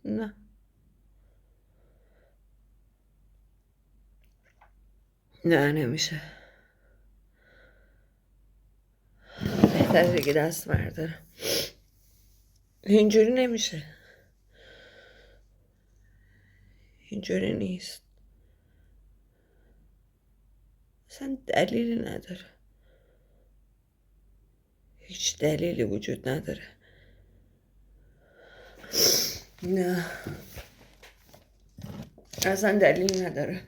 نه نه نمیشه. بهتره که دست بردارم. اینجوری نمیشه. اینجوری نیست. اصلا دلیلی نداره. هیچ دلیلی وجود نداره. نه اصلا دلیلی نداره.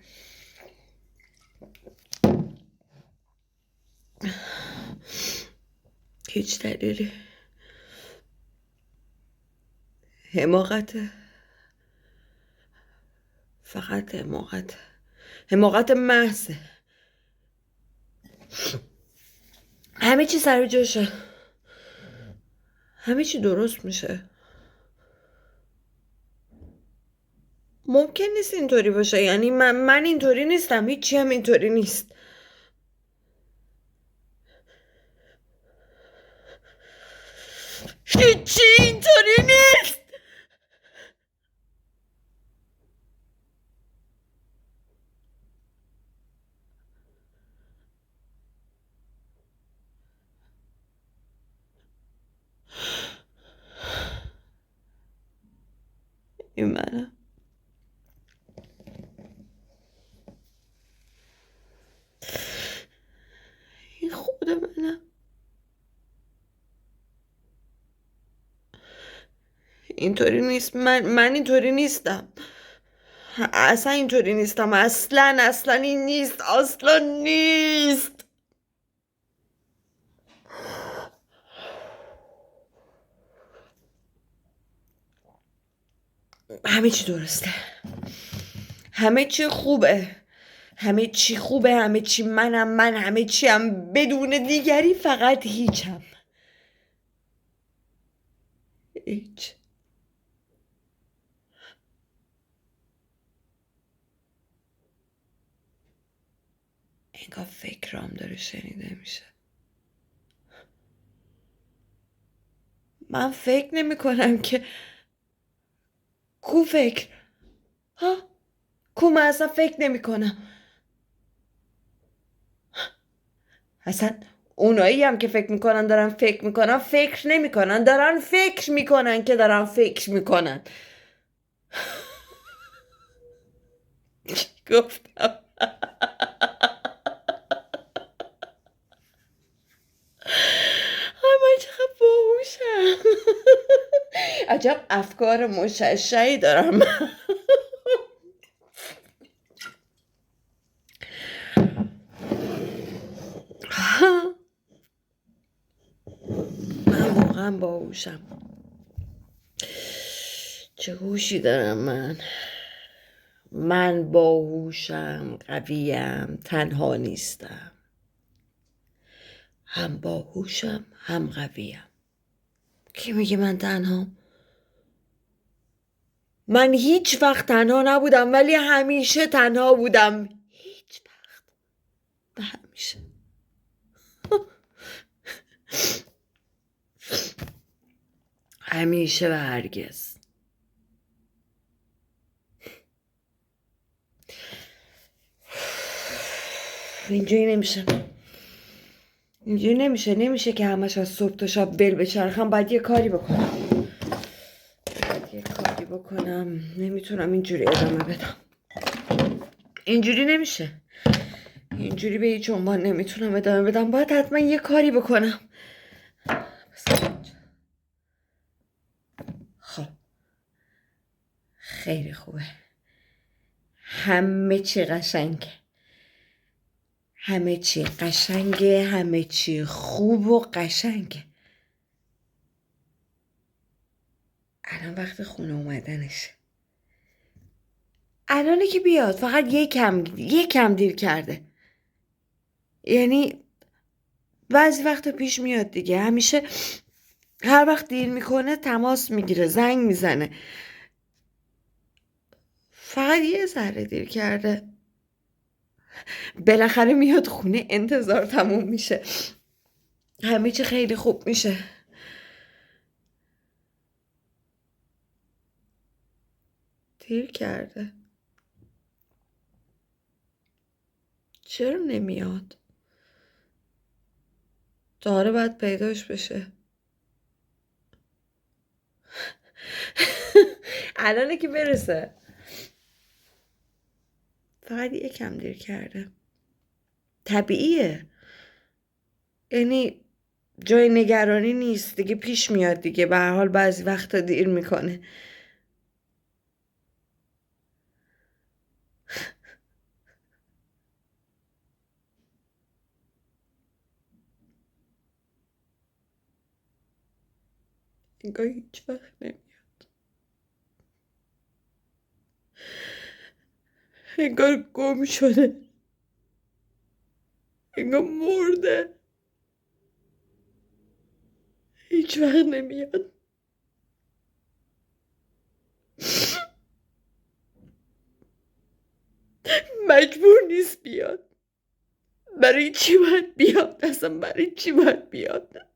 هیچ دلیلی. حماقته. فقط حماقت. حماقت محضه. همه چی سر جاشه. همه چی درست میشه. ممکن نیست اینطوری باشه. یعنی من اینطوری نیستم. هیچی هم اینطوری نیست. هیچی اینطوری نیست. این منم. این خود منم. اینطوری نیست. من اینطوری نیستم. اصلا اینطوری نیستم. اصلا این نیست. اصلا نیست. همه چی درسته. همه چی خوبه. همه چی خوبه. همه چی منم. من همه چی هم بدون دیگری. فقط هیچم. هیچ. انگار فکرام داره شنیده میشه. من فکر نمی کنم که کو فکر ها کو من اصلا فکر نمی کنم. اصلا اونایی هم که فکر میکنن دارن فکر میکنن فکر نمیکنن. دارن فکر میکنن که دارن فکر میکنن. گفتم من چقدر باهوشم. عجب افکار مشعشعی دارم. من واقعا باهوشم. چه هوشی دارم من باهوشم. قویم. تنها نیستم. هم باهوشم هم قویم. کی میگه من تنهام؟ من هیچ وقت تنها نبودم ولی همیشه تنها بودم. هیچ وقت و همیشه. همیشه و هرگز. اینجوری نمیشه. اینجوری نمیشه که همش از صبح تا شب بل بچرخم. باید یه کاری بکنم. نمیتونم اینجوری ادامه بدم. اینجوری نمیشه. اینجوری به هیچ عنوان نمیتونم ادامه بدم. باید حتما یه کاری بکنم. خب خیلی خوبه. همه چی قشنگه. همه چی قشنگه. همه چی خوب و قشنگه. الان وقت خونه اومدنشه. الانه که بیاد. فقط یکم دیر کرده. یعنی بعضی وقت پیش میاد دیگه. همیشه هر وقت دیر میکنه تماس میگیره. زنگ میزنه. فقط یه ذره دیر کرده. بالاخره میاد خونه. انتظار تموم میشه. همه چی خیلی خوب میشه. دیر کرده. چرا نمیاد؟ داره باید پیداش بشه. الانه که برسه. فقط یکم دیر کرده. طبیعیه. یعنی جای نگرانی نیست دیگه، پیش میاد دیگه، به هر حال بعضی وقتا دیر میکنه. انگار هیچ وقت نمیاد. انگار گم شده. انگار مرده. هیچ وقت نمیاد. مجبور نیست بیاد. برای چی باید بیاد؟ اصلا برای چی باید بیاد؟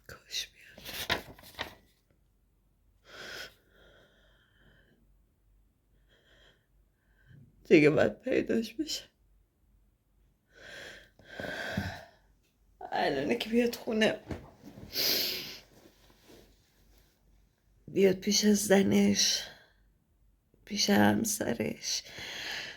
کاش بیاد. دیگه باید پیداش بشه. الانه که بیاد خونه، بیاد پیش زنش، پیش همسرش.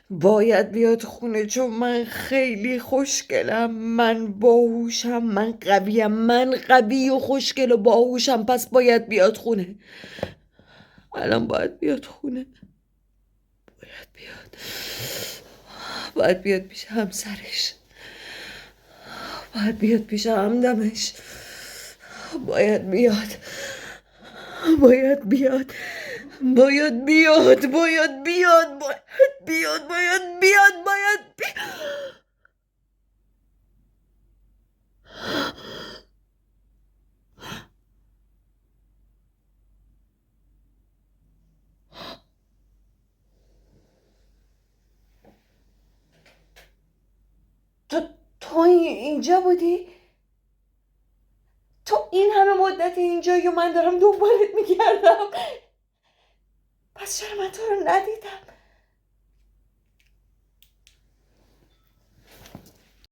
باید بیاد خونه، چون من خیلی خوشگلم، من باهوشم، من قویم، من قوی و خوشگل و باهوشم، پس باید بیاد خونه. الان باید بیاد خونه. باید بیاد. باید بیاد پیش همسرش. باید بیاد پیش همدمش. باید بیاد. باید بیاد. باید بیاد. باید بیاد. باید بیاد. باید بیاد. باید بیاد. تو اینجا بودی؟ تو این همه مدت اینجایی و من دارم دنبالت میگردم. پس چرا من تو رو ندیدم؟